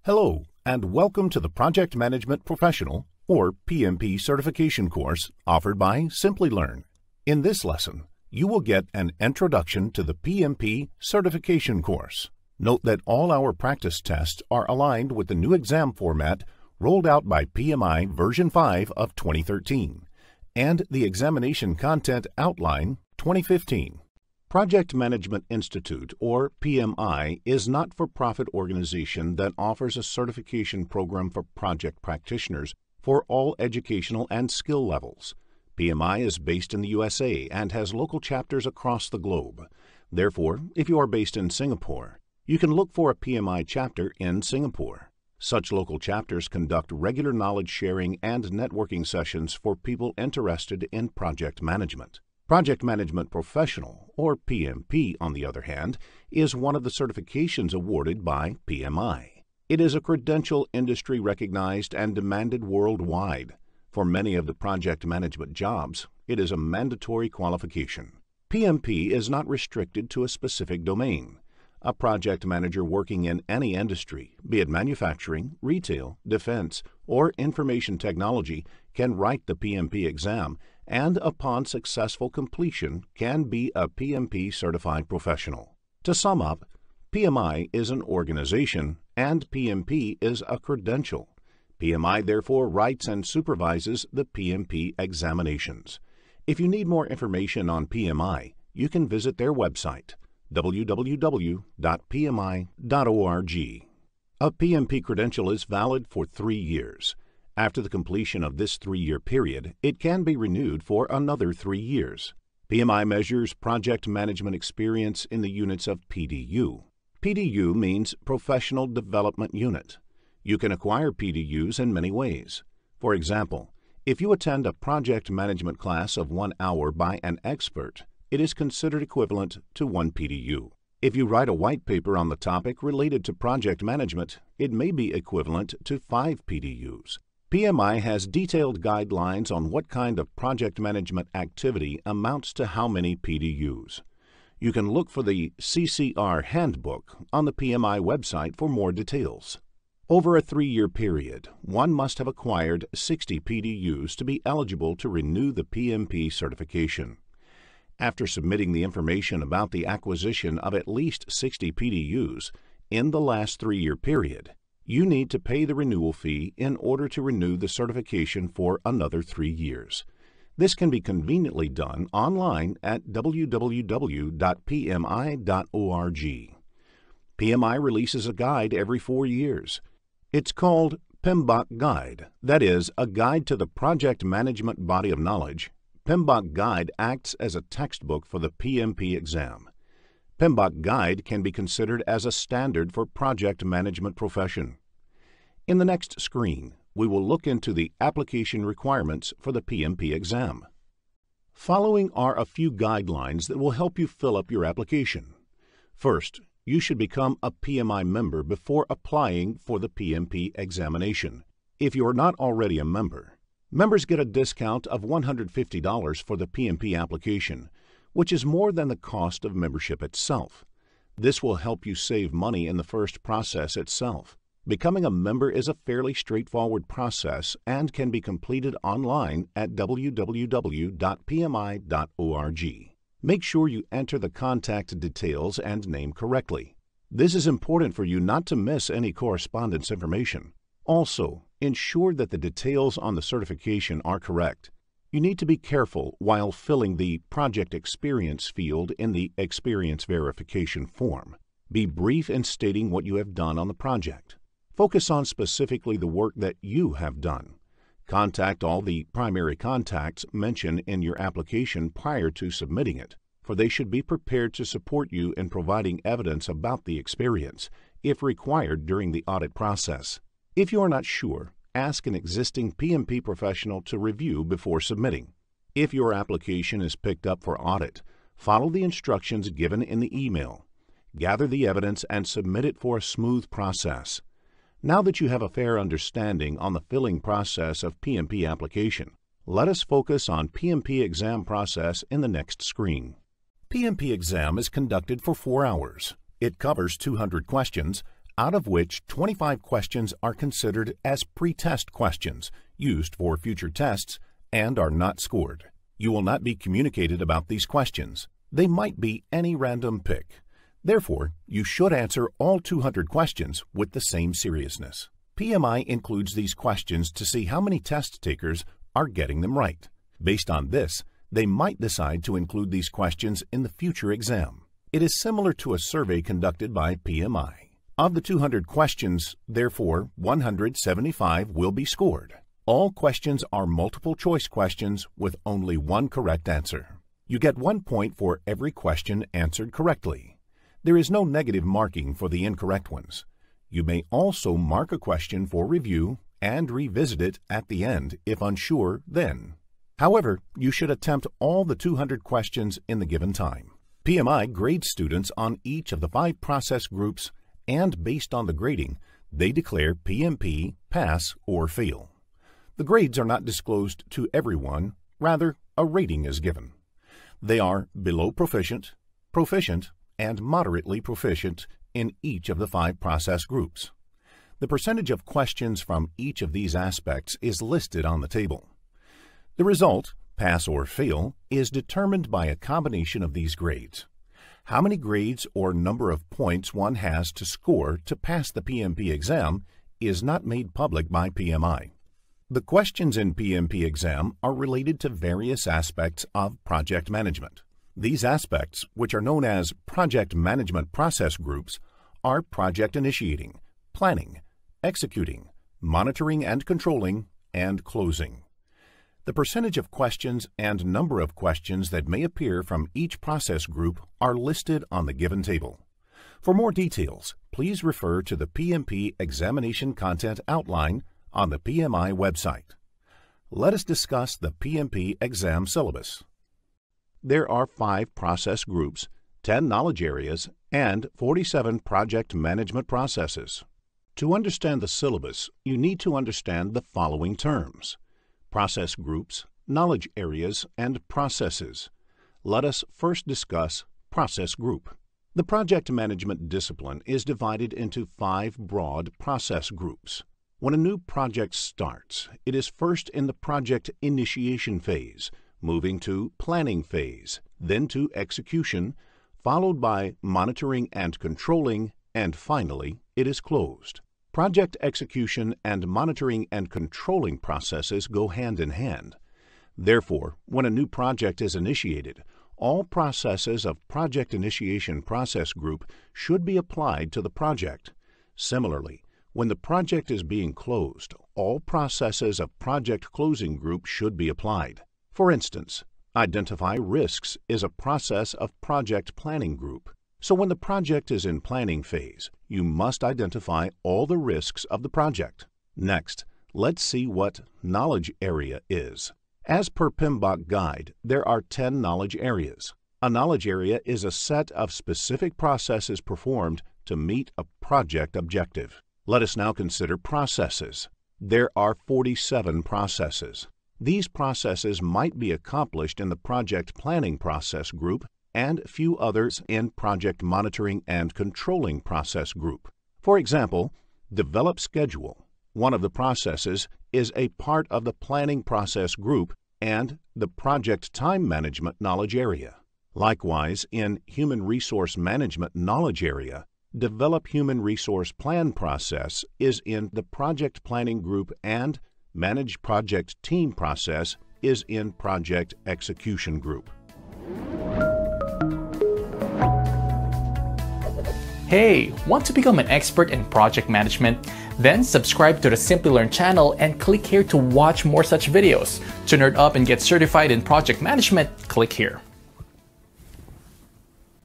Hello, and welcome to the Project Management Professional, or PMP Certification Course offered by Simplilearn. In this lesson, you will get an introduction to the PMP Certification Course. Note that all our practice tests are aligned with the new exam format rolled out by PMI version 5 of 2013 and the Examination Content Outline 2015. Project Management Institute, or PMI, is a not-for-profit organization that offers a certification program for project practitioners for all educational and skill levels. PMI is based in the USA and has local chapters across the globe. Therefore, if you are based in Singapore, you can look for a PMI chapter in Singapore. Such local chapters conduct regular knowledge sharing and networking sessions for people interested in project management. Project Management Professional, or PMP, on the other hand, is one of the certifications awarded by PMI. It is a credential industry recognized and demanded worldwide. For many of the project management jobs, it is a mandatory qualification. PMP is not restricted to a specific domain. A project manager working in any industry, be it manufacturing, retail, defense, or information technology, can write the PMP exam and, upon successful completion, can be a PMP certified professional. To sum up, PMI is an organization and PMP is a credential. PMI therefore writes and supervises the PMP examinations. If you need more information on PMI, you can visit their website, www.pmi.org. A PMP credential is valid for 3 years. After the completion of this 3-year period, it can be renewed for another 3 years. PMI measures project management experience in the units of PDU. PDU means Professional Development Unit. You can acquire PDUs in many ways. For example, if you attend a project management class of 1 hour by an expert, it is considered equivalent to 1 PDU. If you write a white paper on the topic related to project management, it may be equivalent to 5 PDUs. PMI has detailed guidelines on what kind of project management activity amounts to how many PDUs. You can look for the CCR Handbook on the PMI website for more details. Over a 3-year period, one must have acquired 60 PDUs to be eligible to renew the PMP certification. After submitting the information about the acquisition of at least 60 PDUs in the last 3-year period, you need to pay the renewal fee in order to renew the certification for another 3 years. This can be conveniently done online at www.pmi.org. PMI releases a guide every 4 years. It's called PMBOK Guide, that is, a guide to the project management body of knowledge. PMBOK Guide acts as a textbook for the PMP exam. PMBOK Guide can be considered as a standard for project management profession. In the next screen, we will look into the application requirements for the PMP exam. Following are a few guidelines that will help you fill up your application. First, you should become a PMI member before applying for the PMP examination. If you are not already a member, members get a discount of $150 for the PMP application, which is more than the cost of membership itself. This will help you save money in the first process itself. Becoming a member is a fairly straightforward process and can be completed online at www.pmi.org. Make sure you enter the contact details and name correctly. This is important for you not to miss any correspondence information. Also, ensure that the details on the certification are correct. You need to be careful while filling the Project Experience field in the Experience Verification form. Be brief in stating what you have done on the project. Focus on specifically the work that you have done. Contact all the primary contacts mentioned in your application prior to submitting it, for they should be prepared to support you in providing evidence about the experience, if required during the audit process. If you are not sure, ask an existing PMP professional to review before submitting. If your application is picked up for audit, follow the instructions given in the email. Gather the evidence and submit it for a smooth process. Now that you have a fair understanding on the filling process of PMP application, let us focus on PMP exam process in the next screen. PMP exam is conducted for 4 hours. It covers 200 questions out of which 25 questions are considered as pre-test questions used for future tests and are not scored. You will not be communicated about these questions. They might be any random pick. Therefore, you should answer all 200 questions with the same seriousness. PMI includes these questions to see how many test takers are getting them right. Based on this, they might decide to include these questions in the future exam. It is similar to a survey conducted by PMI. Of the 200 questions, therefore, 175 will be scored. All questions are multiple choice questions with only one correct answer. You get 1 point for every question answered correctly. There is no negative marking for the incorrect ones. You may also mark a question for review and revisit it at the end if unsure then. However, you should attempt all the 200 questions in the given time. PMI grades students on each of the 5 process groups, and based on the grading, they declare PMP pass or fail. The grades are not disclosed to everyone, rather a rating is given. They are below proficient, proficient, and moderately proficient in each of the 5 process groups. The percentage of questions from each of these aspects is listed on the table. The result, pass or fail, is determined by a combination of these grades. How many grades or number of points one has to score to pass the PMP exam is not made public by PMI. The questions in PMP exam are related to various aspects of project management. These aspects, which are known as project management process groups, are project initiating, planning, executing, monitoring and controlling, and closing. The percentage of questions and number of questions that may appear from each process group are listed on the given table. For more details, please refer to the PMP Examination Content Outline on the PMI website. Let us discuss the PMP exam syllabus. There are 5 process groups, 10 knowledge areas, and 47 project management processes. To understand the syllabus, you need to understand the following terms: process groups, knowledge areas, and processes. Let us first discuss process group. The project management discipline is divided into 5 broad process groups. When a new project starts, it is first in the project initiation phase, moving to planning phase, then to execution, followed by monitoring and controlling, and finally, it is closed. Project execution and monitoring and controlling processes go hand in hand. Therefore, when a new project is initiated, all processes of Project Initiation Process Group should be applied to the project. Similarly, when the project is being closed, all processes of Project Closing Group should be applied. For instance, Identify Risks is a process of Project Planning Group. So when the project is in planning phase, you must identify all the risks of the project. Next, let's see what knowledge area is. As per PMBOK guide, there are 10 knowledge areas. A knowledge area is a set of specific processes performed to meet a project objective. Let us now consider processes. There are 47 processes. These processes might be accomplished in the project planning process group and a few others in project monitoring and controlling process group. For example, develop schedule. One of the processes is a part of the planning process group and the project time management knowledge area. Likewise, in human resource management knowledge area, develop human resource plan process is in the project planning group and manage project team process is in project execution group. Hey, want to become an expert in project management? Then subscribe to the Simplilearn channel and click here to watch more such videos. To nerd up and get certified in project management, click here.